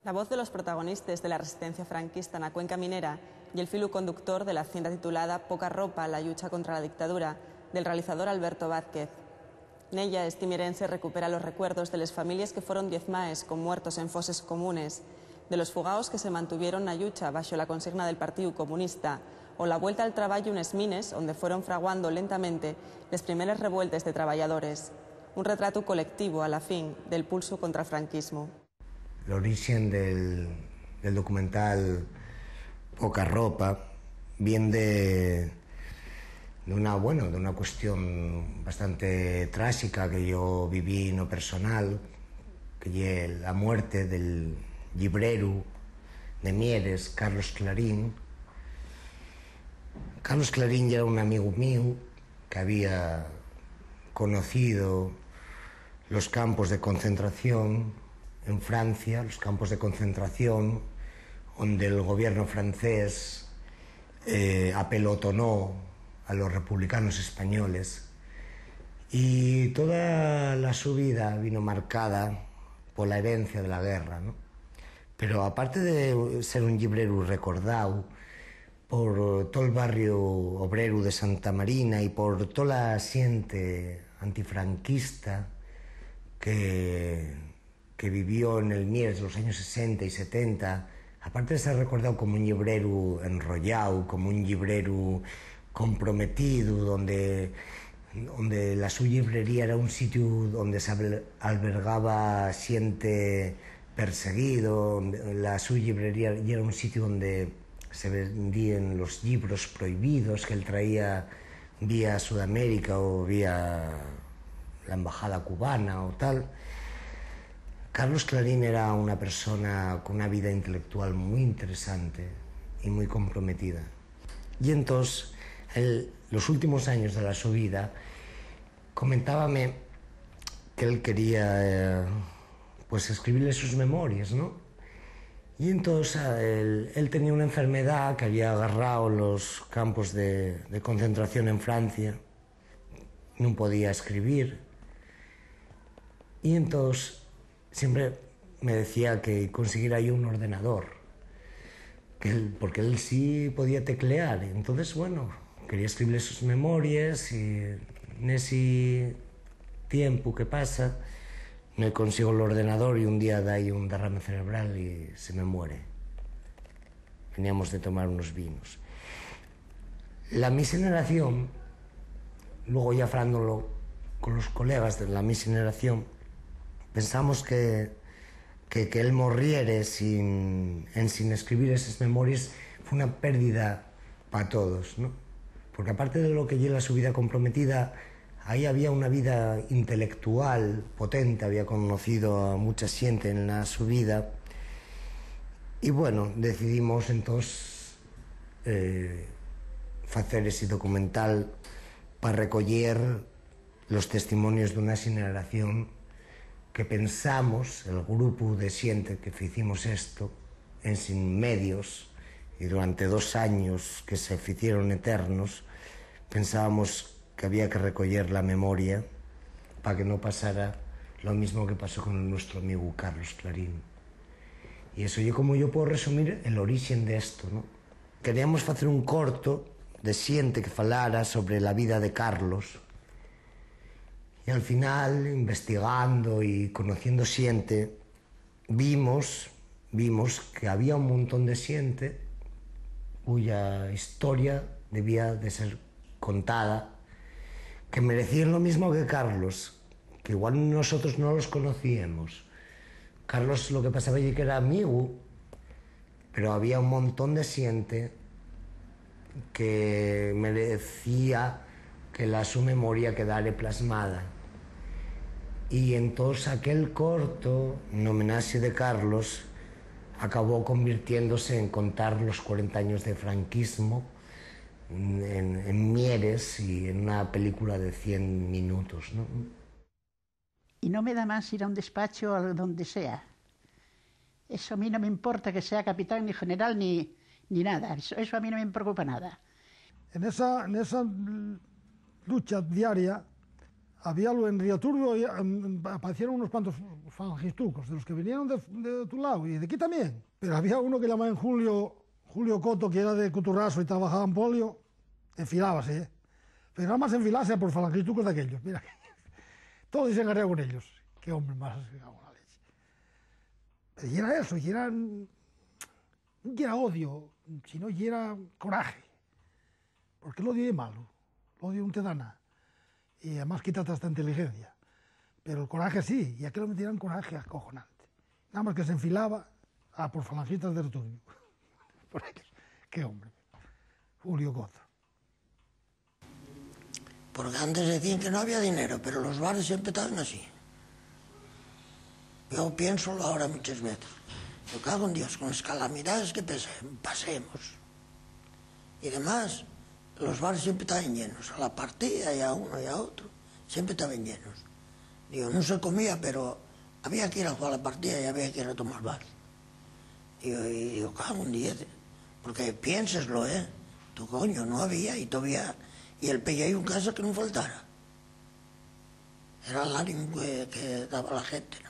La voz de los protagonistas de la resistencia franquista en la cuenca minera y el filo conductor de la cinta titulada Poca ropa, la lucha contra la dictadura, del realizador Alberto Vázquez. Nella, este mirense recupera los recuerdos de las familias que fueron diezmaes con muertos en foses comunes, de los fugaos que se mantuvieron na lucha bajo la consigna del Partido Comunista, o la vuelta al trabajo unes mines donde fueron fraguando lentamente las primeras revueltas de trabajadores. Un retrato colectivo, a la fin, del pulso contra el franquismo. El origen del documental Poca ropa viene de una cuestión bastante trágica que yo viví en lo personal, que es la muerte del librero de Mieres, Carlos Clarín. Carlos Clarín era un amigo mío que había conocido los campos de concentración en Francia, los campos de concentración donde el gobierno francés apelotonó a los republicanos españoles, y toda su vida vino marcada por la herencia de la guerra, ¿no? Pero aparte de ser un librero recordado por todo el barrio obrero de Santa Marina y por toda la siente antifranquista que vivió en el Mieres de los años 60 y 70, aparte de ser recordado como un librero enrollado, como un librero comprometido, donde la su librería era un sitio donde se albergaba gente perseguido, la su librería era un sitio donde se vendían los libros prohibidos que él traía vía Sudamérica o vía la embajada cubana o tal. Carlos Clarín era una persona con una vida intelectual muy interesante y muy comprometida. Y entonces, los últimos años de su vida, comentábame que él quería escribirle sus memorias, ¿no? Y entonces él tenía una enfermedad que había agarrado los campos de concentración en Francia, no podía escribir, y entonces siempre me decía que consiguiera yo un ordenador, porque él sí podía teclear. Entonces, bueno, quería escribirle sus memorias, y en ese tiempo que pasa me consigo el ordenador y un día da ahí un derrame cerebral y se me muere. Veníamos de tomar unos vinos. Mi generación, luego ya hablándolo con los colegas de mi generación, pensamos que él morriere sin escribir esas memorias fue una pérdida para todos, ¿no? Porque aparte de lo que lleva su vida comprometida, ahí había una vida intelectual potente, había conocido a mucha gente en su vida, y bueno, decidimos entonces hacer ese documental para recoger los testimonios de una generación que pensamos, el grupo de xente que hicimos esto en sin medios, y durante 2 años que se hicieron eternos, pensábamos que había que recoger la memoria para que no pasara lo mismo que pasó con nuestro amigo Carlos Clarín. Y eso yo como yo puedo resumir el origen de esto, ¿no? Queríamos hacer un corto de xente que falara sobre la vida de Carlos, y al final, investigando y conociendo xente, vimos que había un montón de xente cuya historia debía de ser contada, que merecían lo mismo que Carlos, que igual nosotros no los conocíamos. Carlos lo que pasaba allí que era amigo, pero había un montón de xente que merecía que su memoria quedara plasmada. Y entonces aquel corto, en homenaje de Carlos, acabó convirtiéndose en contar los 40 años de franquismo en Mieres, y en una película de 100 minutos, ¿no? Y no me da más ir a un despacho a donde sea. Eso a mí no me importa que sea capitán, ni general, ni nada. Eso a mí no me preocupa nada. En esa lucha diaria había en Rioturbio, aparecieron unos cuantos falangistucos, de los que vinieron de tu lado, y de aquí también. Pero había uno que llamaban Julio Coto, que era de Coturraso y trabajaba en Polio, enfilábase, ¿eh? Pero nada más enfilarse por falangistucos de aquellos, mira. Todos se engarrearon con ellos. Qué hombre más con la leche. Pero y era eso, y era... No era odio, sino y era coraje. Porque el odio es malo, el odio no te da nada. Y además quítate hasta inteligencia. Pero el coraje sí, y aquello me tiran coraje acojonante. Nada más que se enfilaba por falangistas de Rioturbio. Por ellos. Qué hombre. Julio Coto. Porque antes decían que no había dinero, pero los bares siempre estaban así. Yo pienso ahora muchas veces. Yo cago en Dios, con las calamidades que pasemos. Y además, los bares siempre estaban llenos. A la partida y a uno y a otro, siempre estaban llenos. Digo, no se comía, pero había que ir a jugar la partida y había que ir a tomar bar. Y yo cago en 10. Porque piénseslo, ¿eh? Tu coño, no había y todavía... Y el pellejo en casa que no faltara. Era el ánimo que daba la gente, ¿no?